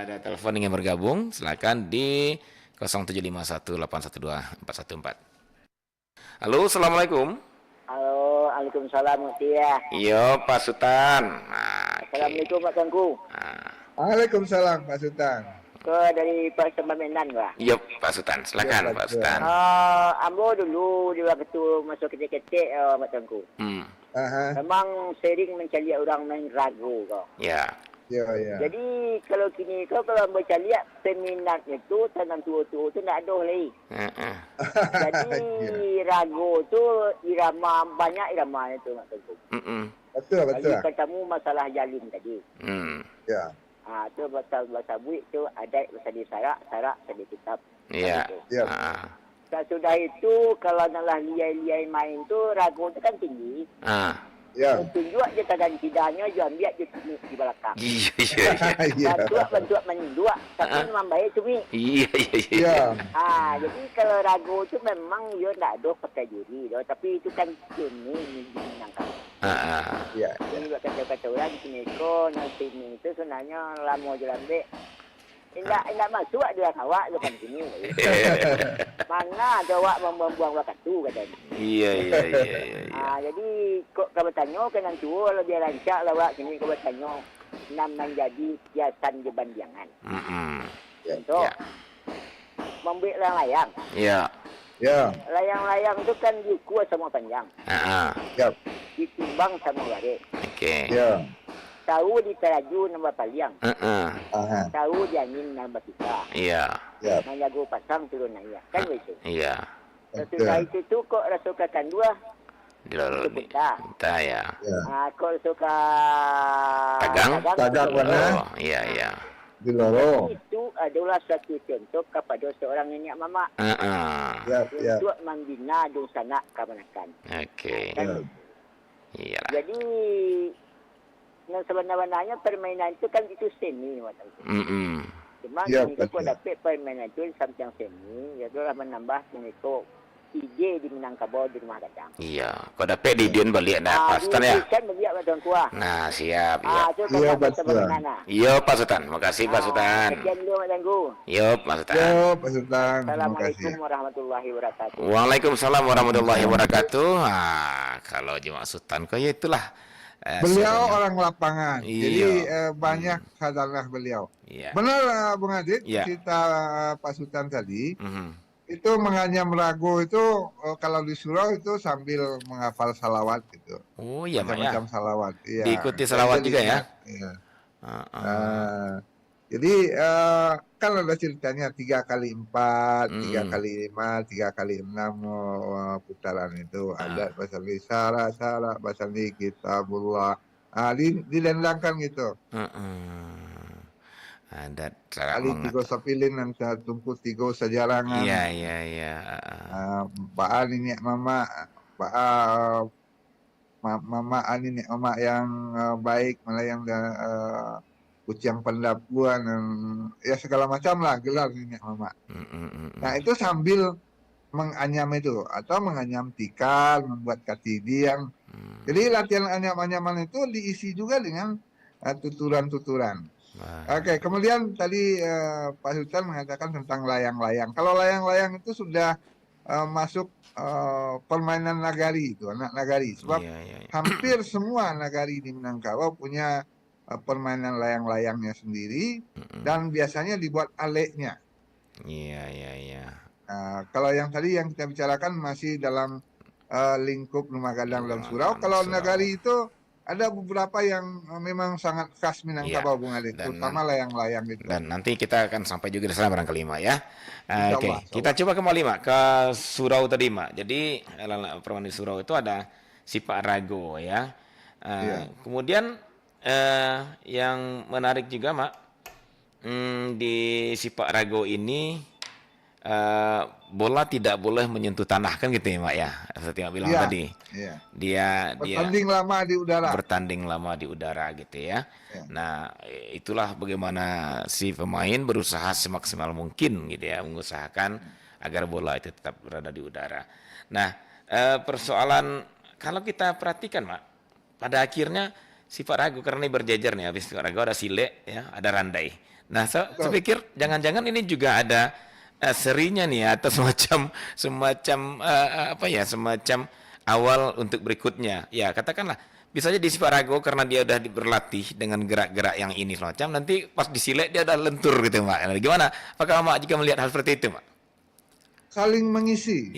Ada telepon ingin bergabung, silakan di 0751212414. Halo, assalamualaikum. Halo, Waalaikumsalam, Mutia. Iya, Pak Sultan. Assalamualaikum, Pak Tengku. Waalaikumsalam, Pak Sultan. Dari Pak Sembamenan, Pak. Iya, Pak Sultan. Silakan, Pak Sultan. Ambo dulu di waktu masuk kecil-kecil, Pak Tengku. Memang sering mencari orang main ragu, kok. Ya. Ya, ya. Jadi kalau kini kalau baca lihat peminat itu tanam tua-tua itu nak ada lagi. Jadi ragu tu irama, banyak irama itu, Pak Tengku. Betul, betul. Lagi ketemu masalah jalin tadi. Ya. Itu bahasa buik tu adat bahasa di sarak tadi kitab. Iya. Ya. Sudah itu kalau nalah liai-liai main tu ragu tu kan tinggi. Ya. Tunjuk je tangan kidanya, je ambil je di belakang. Iya. Bantu mendua, tapi memang baik tu mi. Iya. Jadi kalau ragu tu memang dia tak ada pakai juri, tapi itu kan sini menangkap. Iya. Ini buat kata-kata orang di sini ko, nanti ini itu sebenarnya lama je lambe. Indak masuk dia awak depan sini. Mana ada awak membuang waktu tu katanya. Iya. Jadi kok kau bertanya ke nang tua kalau dia rancak lah awak sini kau bertanya nam menjadi hiasan di bandiangan. Contoh membuat layang. Iya. Ya. Layang-layang tu kan dikuat sama panjang. Ya. Ditimbang sama waris. Oke. Ya. Tahu di teraju nama paliang. Aha. Tahu di angin nama kita. Iya. Ya. Menjago pasang turun naik. Kan begitu. Iya. Sesudah itu tu kok rasukakan dua. Kita ya. Kok suka Tagang warna. Iya. Di loro. Itu adalah satu contoh kepada seorang nenek mama. Ya. Untuk membina dosana kemenakan. Oke. Iya. Jadi sebenarnya permainan itu kan itu seni macam itu. Cuma ini kau dapat permainan itu sampai seni, ya itulah menambah ini kau ide di Minangkabau di Rumah Gadang. Iya, kau dapat di Dian balik nak Pak Sultan ya. Kan beliau Tuan Kuah. Nah, siap ya. Iya, Pak Sultan. Iya, Pak Sultan. Makasih Pak Sultan. Sekian dulu Mak Tangguh. Iya, Pak Sultan. Yo, Pak Sultan. Assalamualaikum warahmatullahi wabarakatuh. Waalaikumsalam warahmatullahi wabarakatuh. Kalau Jemaah Sultan kau ya itulah. Beliau orang lapangan, jadi Iya. banyak khasanah beliau. Iya. Benar, Bung Adit, Iya. cerita Pak Sultan tadi, itu menganyam rago itu kalau di surau itu sambil menghafal salawat gitu. Oh iya, Pak ya. Macam salawat. Iya. Diikuti salawat juga ya. Iya. Jadi kan ada ceritanya 3 kali 4, 3 kali 5, 3 kali 6 putaran itu. Ada pasal di syara, pasal di kitabullah. Dilendangkan gitu. Ada Kali 3 sapilin dan tumpu 3 sejarangan. Iya. Baan ini mama, mama ini mama yang baik, malah yang kucing pendapuan dan ya segala macam lah gelar ini mama. Nah itu sambil menganyam itu atau menganyam tikal, membuat katidi yang jadi latihan anyam-anyaman itu diisi juga dengan tuturan-tuturan. Oke, kemudian tadi Pak Sultan mengatakan tentang layang-layang. Kalau layang-layang itu sudah masuk permainan nagari itu, anak nagari. Sebab hampir semua nagari di Minangkabau punya permainan layang-layangnya sendiri dan biasanya dibuat aleknya. Iya. Kalau yang tadi yang kita bicarakan masih dalam lingkup Rumah Gadang dan Surau. Kalau nagari itu ada beberapa yang memang sangat khas Minangkabau, Bung Adit, terutama layang-layang itu. Dan nanti kita akan sampai juga di sana barangkali Mak ya. Oke, kita coba kembali Mak ke surau tadi Mak. Jadi permainan di surau itu ada sifat rago ya. Kemudian yang menarik juga Mak, di sifat rago ini bola tidak boleh menyentuh tanah kan gitu ya Mak ya, seperti Mak bilang tadi. Dia bertanding lama di udara gitu ya. Nah itulah bagaimana si pemain berusaha semaksimal mungkin gitu ya, mengusahakan agar bola itu tetap berada di udara. Nah persoalan kalau kita perhatikan Mak, pada akhirnya sifat ragu karena ini berjejer nih, habis sifat ragu ada sile ya, ada randai. Nah saya pikir jangan-jangan ini juga ada serinya nih atau semacam awal untuk berikutnya. Ya katakanlah bisa aja di sifat ragu karena dia udah berlatih dengan gerak-gerak yang ini semacam, nanti pas disilek dia udah lentur gitu Mak. Gimana? Apakah Mak juga melihat hal seperti itu Mak? Saling mengisi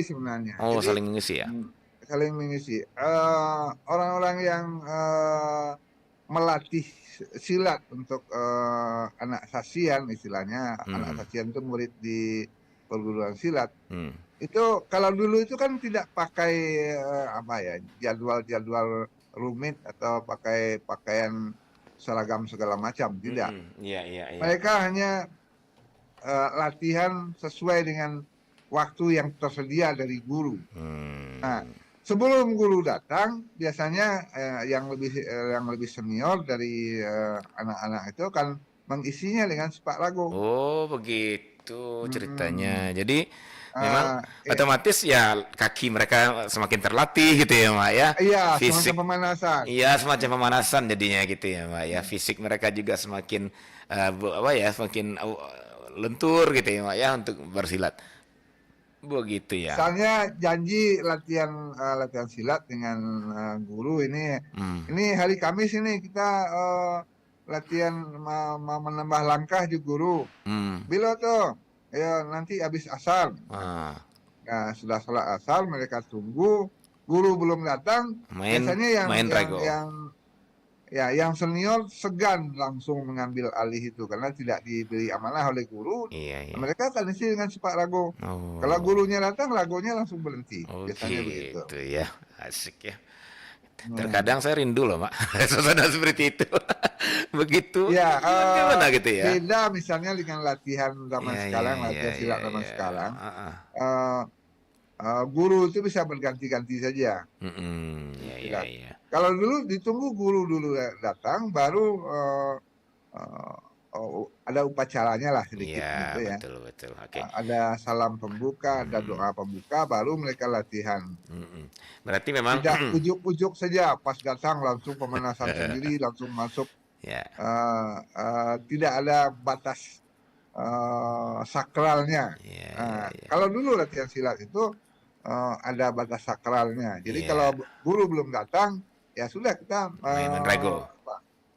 sebenarnya. Oh, jadi, saling mengisi ya. Saling mengisi. Orang-orang yang melatih silat untuk anak sasian istilahnya, anak sasian itu murid di perguruan silat. Itu kalau dulu itu kan tidak pakai jadwal-jadwal rumit atau pakai pakaian seragam segala macam, tidak. Mereka hanya latihan sesuai dengan waktu yang tersedia dari guru. Nah, sebelum guru datang biasanya yang lebih senior dari anak-anak itu akan mengisinya dengan Sipak Rago. Oh, begitu ceritanya. Jadi memang Iya, otomatis ya kaki mereka semakin terlatih gitu ya, Mak ya. iya, semacam Fisik, pemanasan. iya semacam pemanasan jadinya gitu ya, Mak ya. Fisik mereka juga semakin apa ya, semakin lentur gitu ya, Mak ya untuk bersilat. Begitu ya. Misalnya janji latihan silat dengan guru ini hari Kamis ini kita latihan menambah langkah juga guru. Bila tuh, ya nanti habis asar. Nah, sudah sholat asar mereka tunggu, guru belum datang. Biasanya yang senior segan langsung mengambil alih itu karena tidak diberi amanah oleh guru. Iya. Mereka akan isi dengan Sipak Rago. Kalau gurunya datang, Ragonya langsung berhenti. Biasanya begitu. Ya, asik ya. Terkadang saya rindu loh, Mak. Suasana seperti itu. Begitu. Ya, gimana gitu ya? Beda misalnya dengan latihan zaman sekarang, latihan silat zaman sekarang. Guru itu bisa berganti-ganti saja. Iya. Kalau dulu ditunggu guru dulu datang, baru ada upacaranya lah sedikit gitu ya. Betul. Okay. Ada salam pembuka, ada doa pembuka, baru mereka latihan. Berarti memang tidak ujuk-ujuk saja pas datang langsung pemanasan sendiri, langsung masuk. Tidak ada batas sakralnya. Kalau dulu latihan silat itu ada batas sakralnya. Jadi kalau guru belum datang, ya sudah kita main Rago.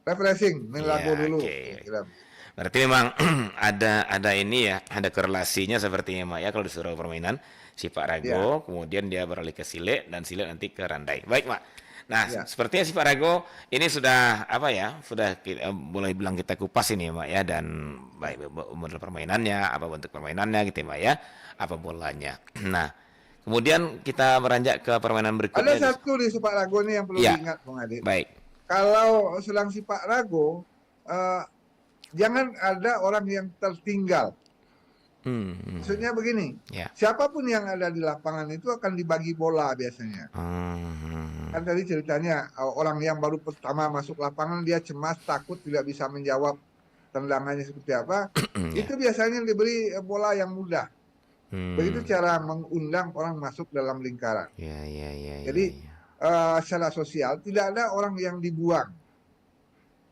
Refreshing, main Rago dulu. Berarti memang ada ini ya, ada korelasinya sepertinya, Mak ya, kalau disuruh permainan Sipak Rago, kemudian dia beralih ke silet dan silet nanti ke randai. Baik, Mak. Nah, sepertinya Sipak Rago ini sudah apa ya? Sudah boleh bilang kita kupas ini, Mak ya, dan baik model permainannya, apa bentuk permainannya gitu, Mak ya, apa bolanya. Nah, kemudian kita beranjak ke permainan berikutnya. Ada satu di Sipak Rago ini yang perlu diingat, Bung Adit. Baik. Kalau sedang Sipak Rago, jangan ada orang yang tertinggal. Maksudnya begini, siapapun yang ada di lapangan itu akan dibagi bola biasanya. Kan tadi ceritanya orang yang baru pertama masuk lapangan dia cemas, takut, tidak bisa menjawab tendangannya seperti apa. Itu biasanya diberi bola yang mudah. Begitu cara mengundang orang masuk dalam lingkaran. Jadi secara sosial tidak ada orang yang dibuang.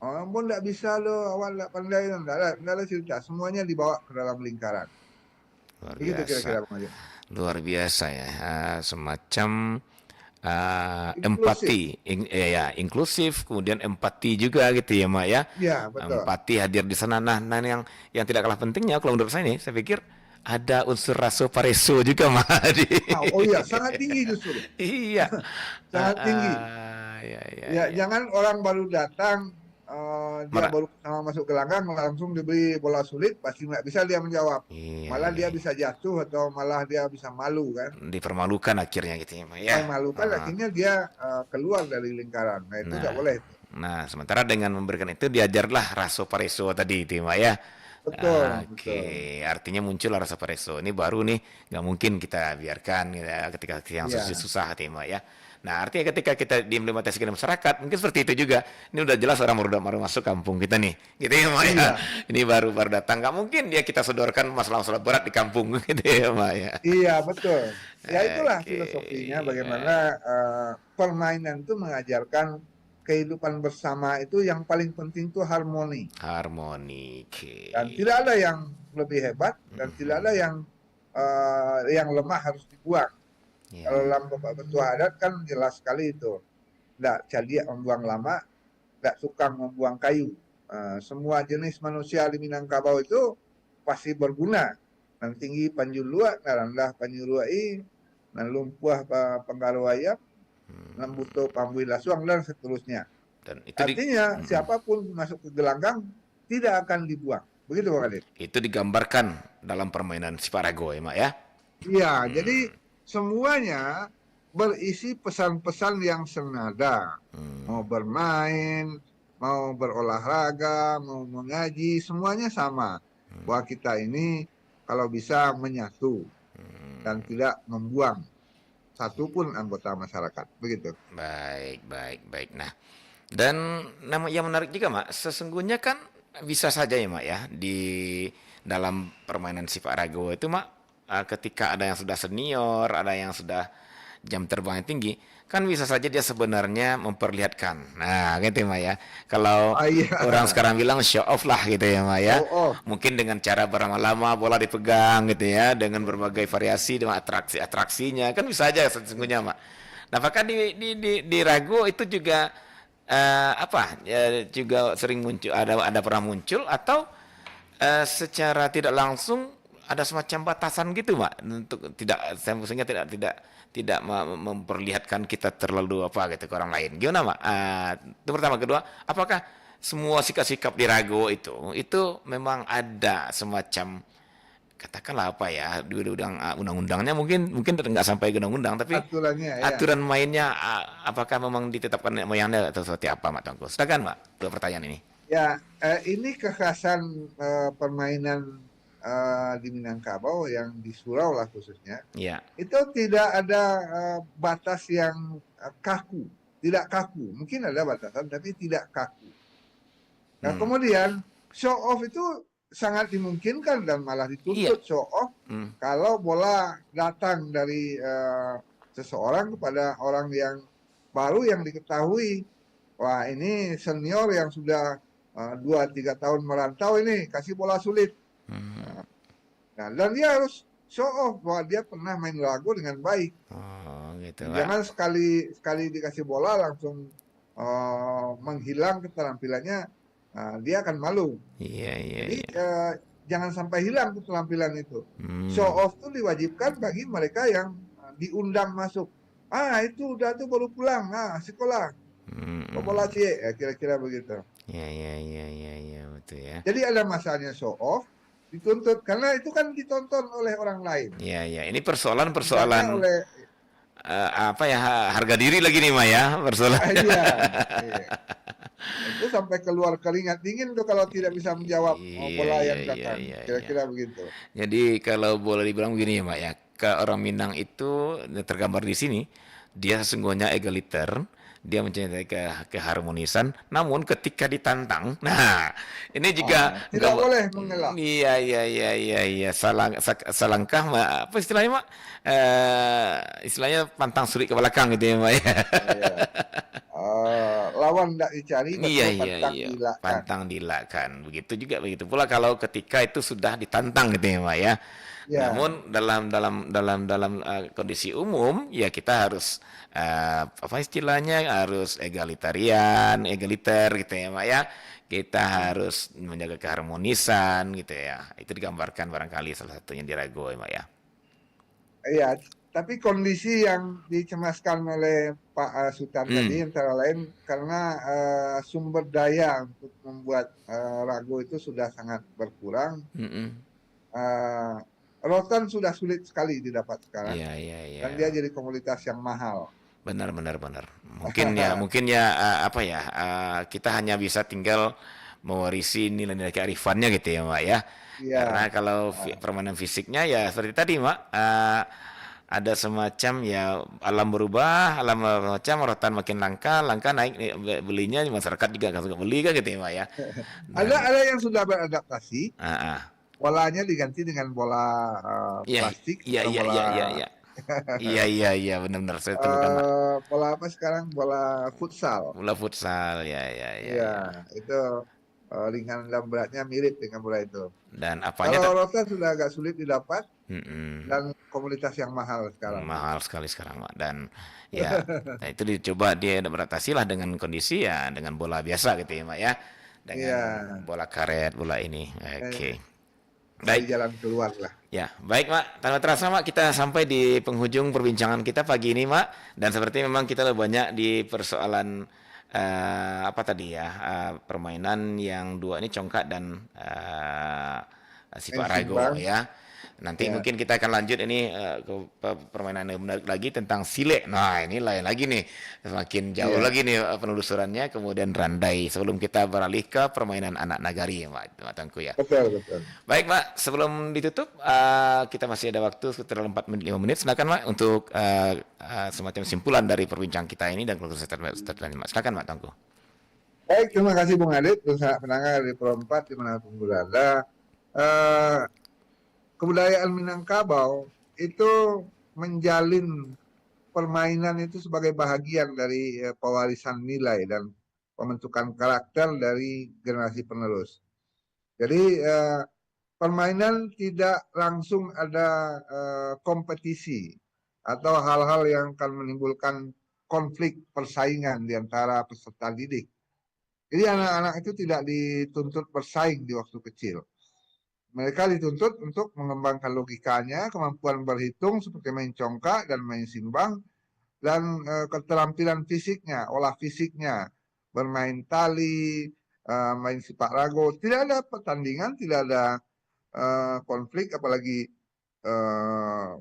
Orang pun tidak bisa loh, awal tidak pandai, tidak ada cerita. Semuanya dibawa ke dalam lingkaran. Luar biasa. Kira-kira, luar biasa ya, semacam empati, inklusif, kemudian empati juga gitu ya, Mak ya. Iya, betul. Empati hadir di sana. Nah, yang tidak kalah pentingnya kalau menurut saya nih, saya pikir ada unsur raso pareso juga, Mak. Oh iya, sangat tinggi justru. Iya. Sangat tinggi. Ya, jangan orang baru datang, dia baru masuk ke gelanggang langsung diberi bola sulit, pasti nggak bisa dia menjawab. Malah dia bisa jatuh atau malah dia bisa malu kan. Dipermalukan akhirnya gitu ya. Dipermalukan akhirnya dia keluar dari lingkaran. Nah itu nggak boleh. Nah sementara dengan memberikan itu diajarlah raso pareso tadi itu ya. Betul. Artinya muncul rasa pareso. Ini baru nih, nggak mungkin kita biarkan ya, ketika yang susah hati ya. Nah artinya ketika kita diimplementasikan di masyarakat, mungkin seperti itu juga. Ini udah jelas orang baru masuk kampung kita nih, gitu ya, Mak ya. Ini baru datang, nggak mungkin dia kita sodorkan masalah-masalah berat di kampung, gitu ya, Mak ya. Iya betul. Ya itulah filosofinya bagaimana permainan itu mengajarkan kehidupan bersama itu yang paling penting itu harmoni. Dan tidak ada yang lebih hebat dan tidak ada yang lemah harus dibuang. Kalau dalam Bapak Ketua Adat kan jelas sekali itu. Tidak jadi membuang lama, tidak suka membuang kayu. Semua jenis manusia di Minangkabau itu pasti berguna. Nan tinggi panjulua, narandah panjuruai, nan lumpuh penggaruayap, nan butuh pambui lasuang dan seterusnya. Dan itu artinya siapapun masuk ke gelanggang tidak akan dibuang. Begitu Pak Adit. Itu digambarkan dalam permainan Sipak Rago ya, Mak ya? Iya, jadi semuanya berisi pesan-pesan yang senada. Mau bermain, mau berolahraga, mau mengaji, semuanya sama. Bahwa kita ini kalau bisa menyatu dan tidak membuang satupun anggota masyarakat. Begitu. Baik. Nah, dan yang menarik juga, Mak, sesungguhnya kan bisa saja ya, Mak, ya, di dalam permainan sifat rago itu, Mak, ketika ada yang sudah senior, ada yang sudah jam terbangnya tinggi, kan bisa saja dia sebenarnya memperlihatkan. Nah, gitu ya, Mak, ya. Kalau orang sekarang bilang show off lah gitu ya, Mak, ya. Mungkin dengan cara berlama-lama bola dipegang gitu ya, dengan berbagai variasi dengan atraksinya, kan bisa aja sesungguhnya, Mak. Nah, apakah di rago itu juga juga sering muncul, ada pernah muncul, atau secara tidak langsung ada semacam batasan gitu, Mak, untuk sehingga tidak memperlihatkan kita terlalu gitu ke orang lain. Gimana, Mak? Itu pertama. Kedua, apakah semua sikap-sikap di rago itu memang ada semacam, katakanlah di undang-undangnya, mungkin nggak sampai ke undang-undang, tapi aturan mainnya apakah memang ditetapkan moyangnya atau seperti apa, Mak Tengku? Silakan, Mak, dua pertanyaan ini. Ya, ini kekhasan permainan di Minangkabau yang di Surau lah khususnya. Ya. Itu tidak ada batas yang kaku, tidak kaku. Mungkin ada batasan tapi tidak kaku. Nah, kemudian show off itu sangat dimungkinkan dan malah dituntut show off kalau bola datang dari seseorang kepada orang yang baru yang diketahui, wah ini senior yang sudah 2-3 tahun merantau ini, kasih bola sulit. Nah, dan dia harus show off bahwa dia pernah main rago dengan baik. Gitu, jangan sekali dikasih bola langsung menghilang keterampilannya, dia akan malu. Jadi jangan sampai hilang keterampilan itu. Show off itu diwajibkan bagi mereka yang diundang masuk. Itu udah tuh baru pulang, sekolah. Bola cie, kira-kira begitu. Ya, betul ya. Jadi ada masanya show off, dituntut karena itu kan ditonton oleh orang lain. Ya, ini persoalan harga diri lagi nih, Ma, ya, persoalan. Iya. Itu sampai keluar keringat dingin tuh kalau tidak bisa menjawab bola yang datang. Kira-kira begitu. Jadi kalau boleh dibilang begini ya, Mak, ya, ke orang Minang itu tergambar di sini, dia sesungguhnya egaliter. Dia mencintai keharmonisan, namun ketika ditantang, nah ini juga tidak boleh mengelak. Iya, salangkah, apa istilahnya, Mak? Istilahnya pantang suri ke belakang gitu ya, Mak, ya. Lawan tidak dicari, pantang dilakan. Begitu pula kalau ketika itu sudah ditantang gitu ya, Mak, ya. Namun dalam kondisi umum ya kita harus harus egaliter gitu ya, Mak, ya. Kita harus menjaga keharmonisan gitu ya. Itu digambarkan barangkali salah satunya di rago ya, Mak, ya. Iya, tapi kondisi yang dicemaskan oleh Pak Sultan tadi antara lain karena sumber daya untuk membuat rago itu sudah sangat berkurang. Rotan sudah sulit sekali didapat sekarang. Dan dia jadi komoditas yang mahal. Benar. Mungkin kita hanya bisa tinggal mewarisi nilai-nilai kearifannya gitu ya, Mak, ya. Karena kalau permainan fisiknya ya seperti tadi, Mak, ada semacam ya alam berubah, alam macam rotan makin langka naik belinya, masyarakat juga nggak suka beli kan gitu ya, Mak, ya. Ada yang sudah beradaptasi. Bolanya diganti dengan bola plastik. Iya, benar-benar saya temukan, Mak. Bola apa sekarang? Bola futsal. Ya. Itu ringan dan beratnya mirip dengan bola itu. Dan kalau rotan sudah agak sulit didapat dan komoditas yang mahal sekarang. Mahal sekali sekarang, Mak. Dan ya, nah itu dicoba dia beratasi lah dengan kondisi ya dengan bola biasa gitu ya, Mak, ya. Dengan bola karet, bola ini. Oke. Baik, jalan keluar lah. Ya, baik, Mak. Tanpa terasa, Mak, kita sampai di penghujung perbincangan kita pagi ini, Mak. Dan seperti memang kita lebih banyak di persoalan permainan yang dua ini, congkak dan si Pak Rago ya. Nanti mungkin kita akan lanjut ini ke permainan yang menarik lagi tentang sile. Nah, ini lain lagi nih. Semakin jauh lagi nih penelusurannya. Kemudian randai sebelum kita beralih ke permainan anak nagari, Pak Tengku ya. Betul. Baik, Pak. Sebelum ditutup, kita masih ada waktu sekitar 4 menit, 5 menit. Silakan, Pak, untuk semacam simpulan dari perbincangan kita ini dan keluar statement. Silakan, Pak Tengku. Baik, terima kasih Bung Adit, pendengar di Pro 4 dimanapun berada. Kebudayaan Minangkabau itu menjalin permainan itu sebagai bahagian dari pewarisan nilai dan pembentukan karakter dari generasi penerus. Jadi permainan tidak langsung ada kompetisi atau hal-hal yang akan menimbulkan konflik persaingan di antara peserta didik. Jadi anak-anak itu tidak dituntut bersaing di waktu kecil. Mereka dituntut untuk mengembangkan logikanya, kemampuan berhitung seperti main congkak dan main simbang, dan keterampilan fisiknya, olah fisiknya, bermain tali, main sepak rago. Tidak ada pertandingan, tidak ada konflik, apalagi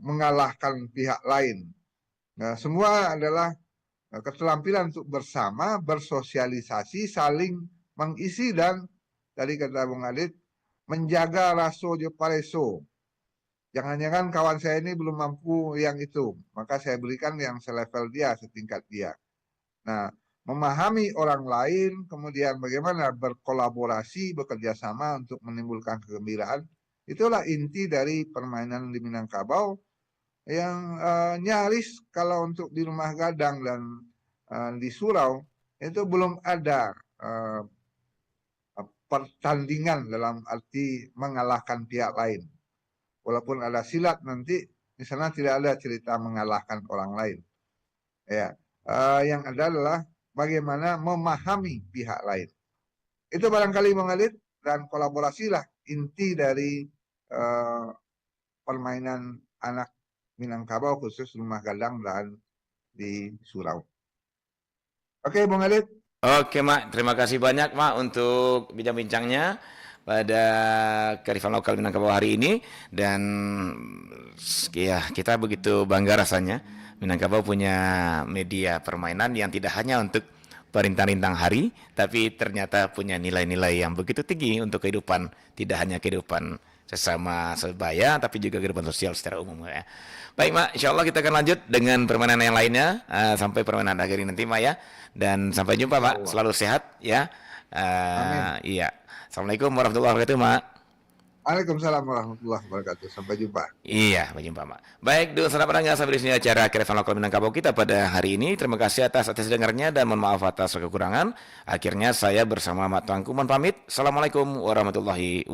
mengalahkan pihak lain. Nah, semua adalah keterampilan untuk bersama, bersosialisasi, saling mengisi, dan tadi kata Bung Adit, menjaga raso jo pareso. Jangan-jangan kawan saya ini belum mampu yang itu, maka saya berikan yang selevel dia, setingkat dia. Nah, memahami orang lain, kemudian bagaimana berkolaborasi, bekerja sama untuk menimbulkan kegembiraan, itulah inti dari permainan di Minangkabau yang nyaris kalau untuk di Rumah Gadang dan di Surau itu belum ada pertandingan dalam arti mengalahkan pihak lain. Walaupun ada silat nanti di sana tidak ada cerita mengalahkan orang lain. Ya, yang ada adalah bagaimana memahami pihak lain. Itu barangkali mengalir dan kolaborasilah inti dari permainan anak Minangkabau khusus Rumah Gadang dan di Surau. Oke, Bung Alit. Oke, Mak. Terima kasih banyak, Mak, untuk bincang-bincangnya pada kearifan lokal Minangkabau hari ini. Dan ya, kita begitu bangga rasanya Minangkabau punya media permainan yang tidak hanya untuk perintang-rintang hari, tapi ternyata punya nilai-nilai yang begitu tinggi untuk kehidupan, tidak hanya kehidupan sesama sebaya, tapi juga kehidupan sosial secara umum ya. Baik, Mak, insya Allah kita akan lanjut dengan permainan yang lainnya sampai permainan akhir nanti, Mak ya. Dan sampai jumpa, Pak. Selalu sehat ya. Iya. Assalamualaikum warahmatullahi wabarakatuh, Mak. Waalaikumsalam warahmatullahi wabarakatuh. Sampai jumpa. Iya, sampai jumpa, Mak. Baik, dulu saudara pendengar, sampai di sini acara Kearifan Lokal Minangkabau kita pada hari ini. Terima kasih atas dengarnya dan mohon maaf atas kekurangan. Akhirnya saya bersama Mak Tuanku mohon pamit. Assalamualaikum warahmatullahi wabarakatuh.